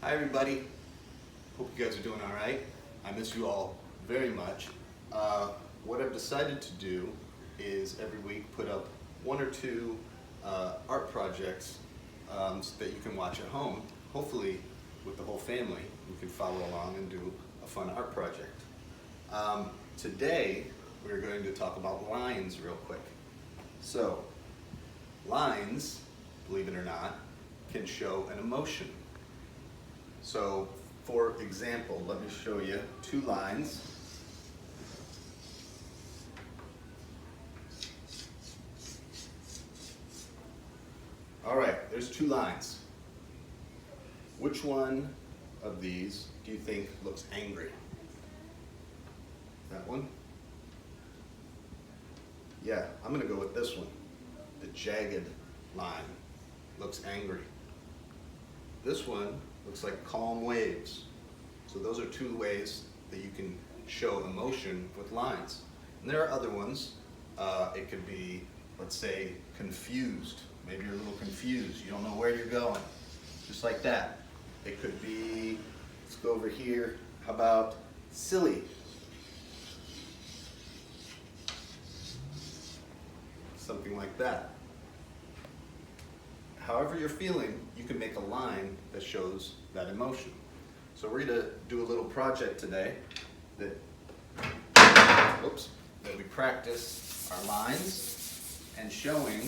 Hi everybody, hope you guys are doing all right. I miss you all very much. What I've decided to do is every week put up one or two art projects so that you can watch at home. Hopefully with the whole family you can follow along and do a fun art project. Today we're going to talk about lines real quick. So lines, believe it or not, can show an emotion. So, for example, let me show you two lines. All right, there's two lines. Which one of these do you think looks angry? That one? Yeah, I'm gonna go with this one. The jagged line looks angry. This one looks like calm waves. So those are two ways that you can show emotion with lines. And there are other ones. It could be, let's say, confused. Maybe you're a little confused. You don't know where you're going. Just like that. It could be, let's go over here. How about silly? Something like that. However you're feeling, you can make a line that shows that emotion. So we're going to do a little project today that we practice our lines and showing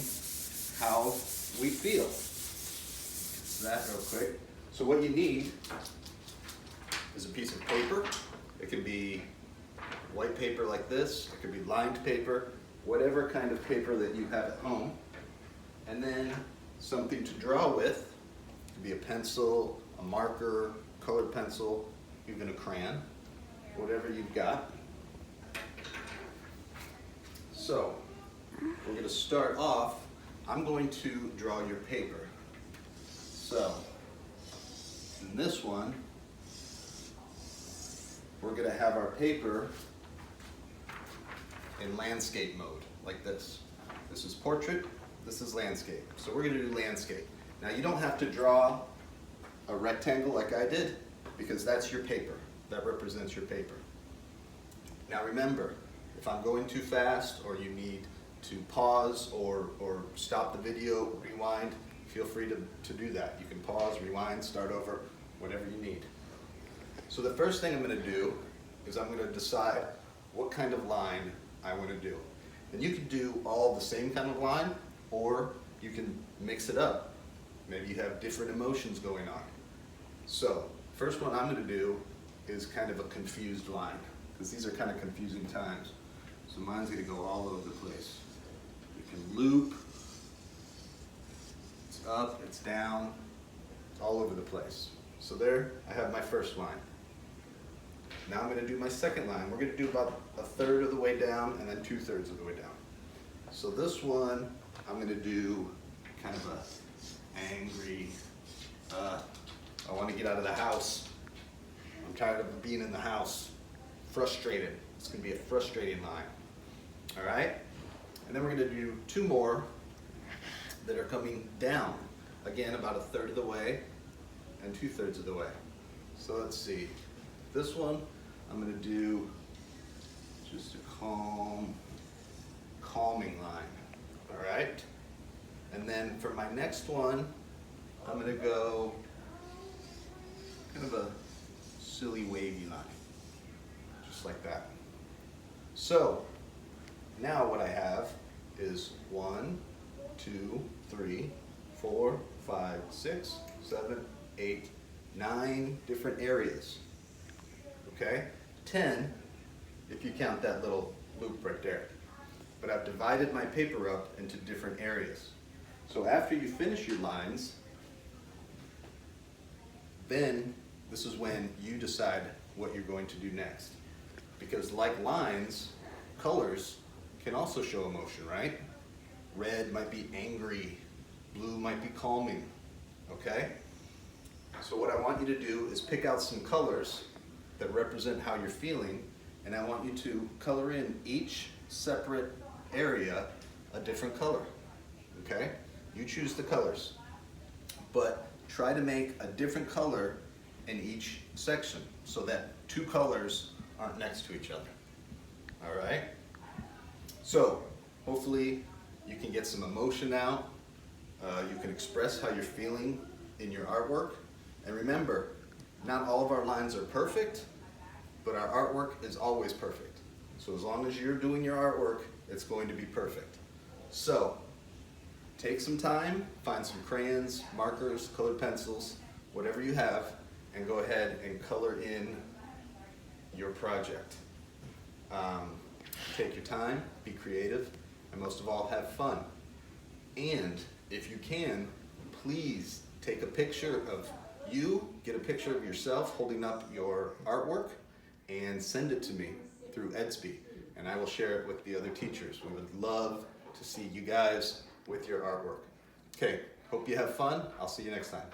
how we feel. So that real quick. So what you need is a piece of paper. It can be white paper like this. It could be lined paper, whatever kind of paper that you have at home. And then something to draw with. It could be a pencil, a marker, colored pencil, even a crayon, whatever you've got. So, we're going to start off. I'm going to draw your paper. So, in this one, we're going to have our paper in landscape mode, like this. This is portrait. This is landscape. So we're going to do landscape. Now you don't have to draw a rectangle like I did because that's your paper. That represents your paper. Now remember, if I'm going too fast or you need to pause or stop the video, rewind, feel free to do that. You can pause, rewind, start over, whatever you need. So the first thing I'm going to do is I'm going to decide what kind of line I want to do. And you can do all the same kind of line, or you can mix it up. Maybe you have different emotions going on. So, first one I'm going to do is kind of a confused line, because these are kind of confusing times. So mine's going to go all over the place. You can loop, it's up, it's down, it's all over the place. So there, I have my first line. Now I'm going to do my second line. We're going to do about a third of the way down and then 2/3 of the way down. So this one, I'm going to do kind of a angry, I want to get out of the house. I'm tired of being in the house. Frustrated. It's going to be a frustrating line. All right? And then we're going to do two more that are coming down. Again, about a third of the way and 2/3 of the way. So let's see. This one, I'm going to do just a calming line. All right? And then for my next one, I'm going to go kind of a silly wavy line. Just like that. So, now what I have is 1, 2, 3, 4, 5, 6, 7, 8, 9 different areas. Okay? 10 if you count that little loop right there. But I've divided my paper up into different areas. So after you finish your lines, then this is when you decide what you're going to do next. Because like lines, colors can also show emotion, right? Red might be angry, blue might be calming, okay? So what I want you to do is pick out some colors that represent how you're feeling, and I want you to color in each separate area a different color, okay? You choose the colors, but try to make a different color in each section so that two colors aren't next to each other. All right? So hopefully you can get some emotion out. You can express how you're feeling in your artwork. And remember, not all of our lines are perfect, but our artwork is always perfect. So as long as you're doing your artwork, it's going to be perfect. So take some time, find some crayons, markers, colored pencils, whatever you have, and go ahead and color in your project. Take your time, be creative, and most of all, have fun. And if you can, please take a picture of you, get a picture of yourself holding up your artwork, and send it to me through Edsby, and I will share it with the other teachers. We would love to see you guys with your artwork. Okay, hope you have fun. I'll see you next time.